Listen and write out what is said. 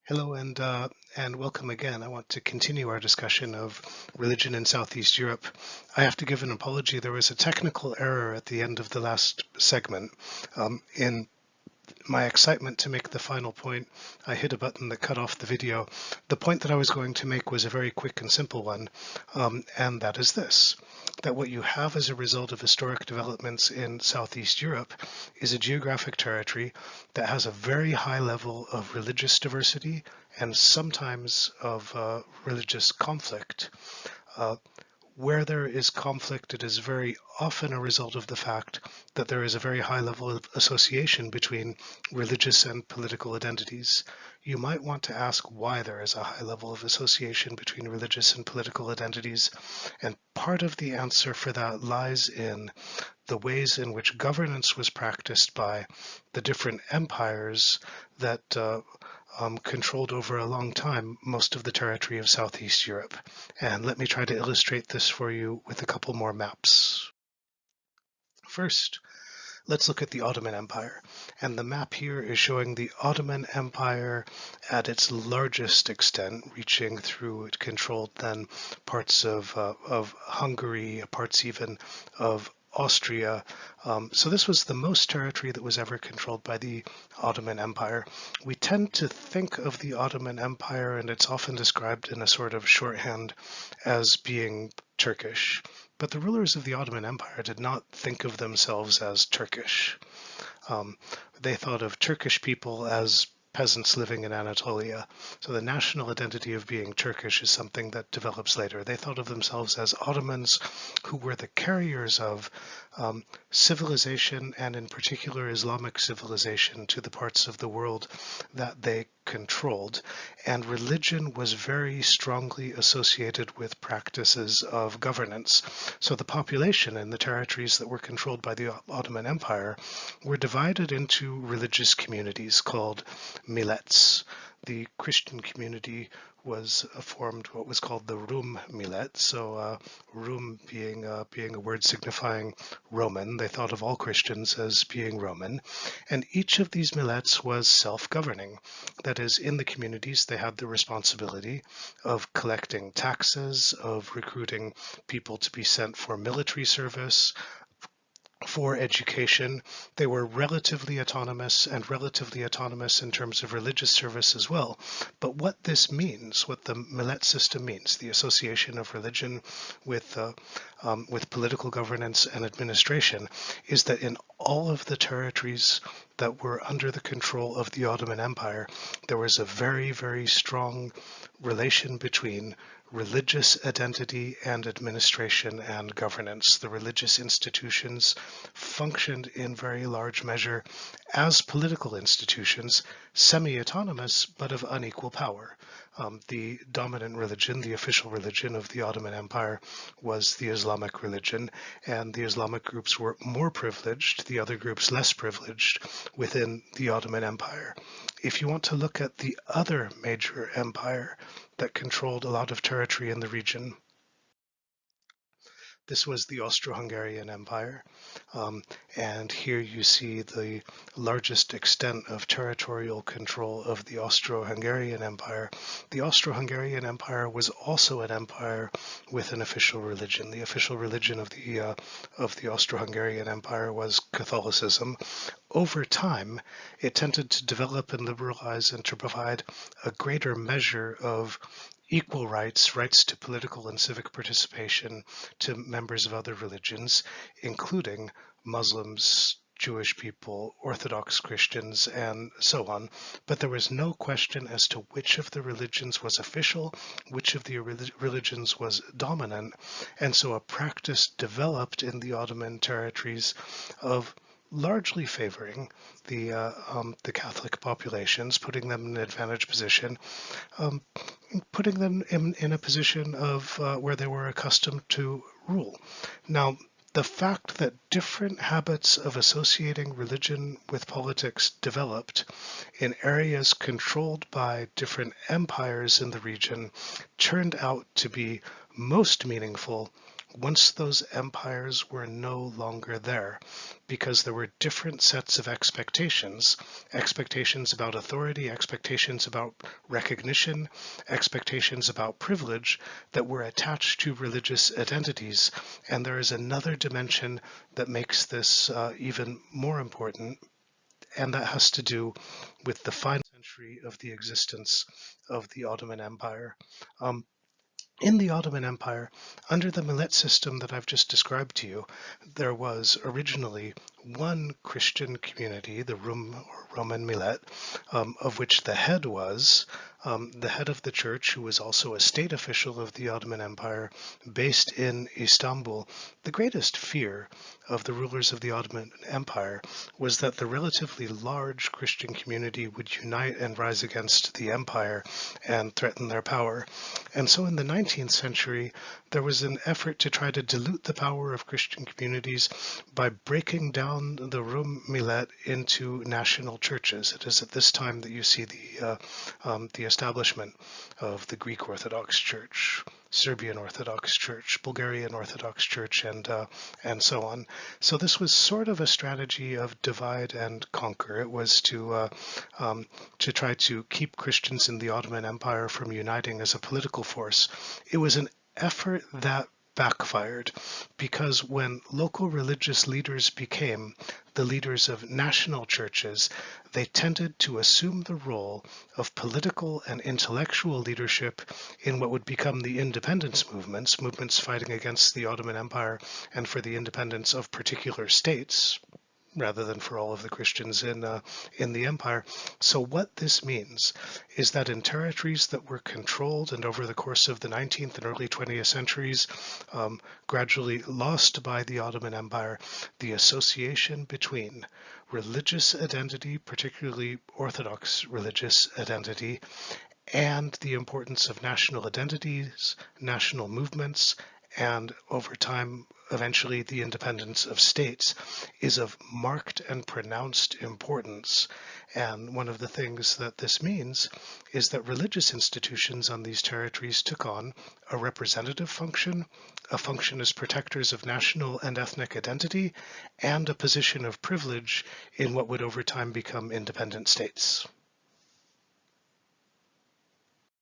Hello and welcome again. I want to continue our discussion of religion in Southeast Europe. I have to give an apology. There was a technical error at the end of the last segment. In my excitement to make the final point, I hit a button that cut off the video. The point that I was going to make was a very quick and simple one, and that is this: that what you have as a result of historic developments in Southeast Europe is a geographic territory that has a very high level of religious diversity and sometimes of religious conflict. Uh, where there is conflict, it is very often a result of the fact that there is a very high level of association between religious and political identities. You might want to ask why there is a high level of association between religious and political identities, and part of the answer for that lies in the ways in which governance was practiced by the different empires that controlled over a long time most of the territory of Southeast Europe. And let me try to illustrate this for you with a couple more maps. First, let's look at the Ottoman Empire. And the map here is showing the Ottoman Empire at its largest extent, reaching through, it controlled then parts of Hungary, parts even of Austria. So this was the most territory that was ever controlled by the Ottoman Empire. We tend to think of the Ottoman Empire, and it's often described in a sort of shorthand as being Turkish. But the rulers of the Ottoman Empire did not think of themselves as Turkish. They thought of Turkish people as peasants living in Anatolia. So the national identity of being Turkish is something that develops later. They thought of themselves as Ottomans who were the carriers of civilization, and in particular Islamic civilization, to the parts of the world that they controlled. And religion was very strongly associated with practices of governance. So the population in the territories that were controlled by the Ottoman Empire were divided into religious communities called millets. The Christian community was formed what was called the Rum millet. So Rum being a word signifying Roman, they thought of all Christians as being Roman. And each of these millets was self-governing. That is, in the communities, they had the responsibility of collecting taxes, of recruiting people to be sent for military service, for education. They were relatively autonomous, and relatively autonomous in terms of religious service as well. But what this means, what the millet system means, the association of religion with political governance and administration, is that in all of the territories that were under the control of the Ottoman Empire, there was a very, very strong relation between religious identity and administration and governance. The religious institutions functioned in very large measure as political institutions, semi-autonomous but of unequal power. The dominant religion, the official religion of the Ottoman Empire, was the Islamic religion, and the Islamic groups were more privileged, the other groups less privileged within the Ottoman Empire. If you want to look at the other major empire that controlled a lot of territory in the region, this was the Austro-Hungarian Empire, and here you see the largest extent of territorial control of the Austro-Hungarian Empire. The Austro-Hungarian Empire was also an empire with an official religion. The official religion of the Austro-Hungarian Empire was Catholicism. Over time, it tended to develop and liberalize and to provide a greater measure of equal rights, rights to political and civic participation to members of other religions, including Muslims, Jewish people, Orthodox Christians, and so on. But there was no question as to which of the religions was official, which of the religions was dominant. And so a practice developed in the Ottoman territories of largely favoring the Catholic populations, putting them in an advantaged position, putting them in a position of where they were accustomed to rule. Now, the fact that different habits of associating religion with politics developed in areas controlled by different empires in the region turned out to be most meaningful once those empires were no longer there, because there were different sets of expectations about authority, expectations about recognition, expectations about privilege that were attached to religious identities. And there is another dimension that makes this even more important, and that has to do with the final century of the existence of the Ottoman Empire. In the Ottoman Empire, under the millet system that I've just described to you, there was originally one Christian community, the Rum or Roman millet, of which the head was the head of the church, who was also a state official of the Ottoman Empire, based in Istanbul. The greatest fear of the rulers of the Ottoman Empire was that the relatively large Christian community would unite and rise against the empire and threaten their power. And so in the 19th century, there was an effort to try to dilute the power of Christian communities by breaking down the Rum millet into national churches. It is at this time that you see the establishment of the Greek Orthodox Church, Serbian Orthodox Church, Bulgarian Orthodox Church, and so on. So this was sort of a strategy of divide and conquer. It was to try to keep Christians in the Ottoman Empire from uniting as a political force. It was an effort that backfired, because when local religious leaders became the leaders of national churches, they tended to assume the role of political and intellectual leadership in what would become the independence movements fighting against the Ottoman Empire and for the independence of particular states, rather than for all of the Christians in the empire. So what this means is that in territories that were controlled and over the course of the 19th and early 20th centuries gradually lost by the Ottoman Empire, the association between religious identity, particularly Orthodox religious identity, and the importance of national identities, national movements, and over time, eventually the independence of states, is of marked and pronounced importance. And one of the things that this means is that religious institutions on these territories took on a representative function, a function as protectors of national and ethnic identity, and a position of privilege in what would over time become independent states.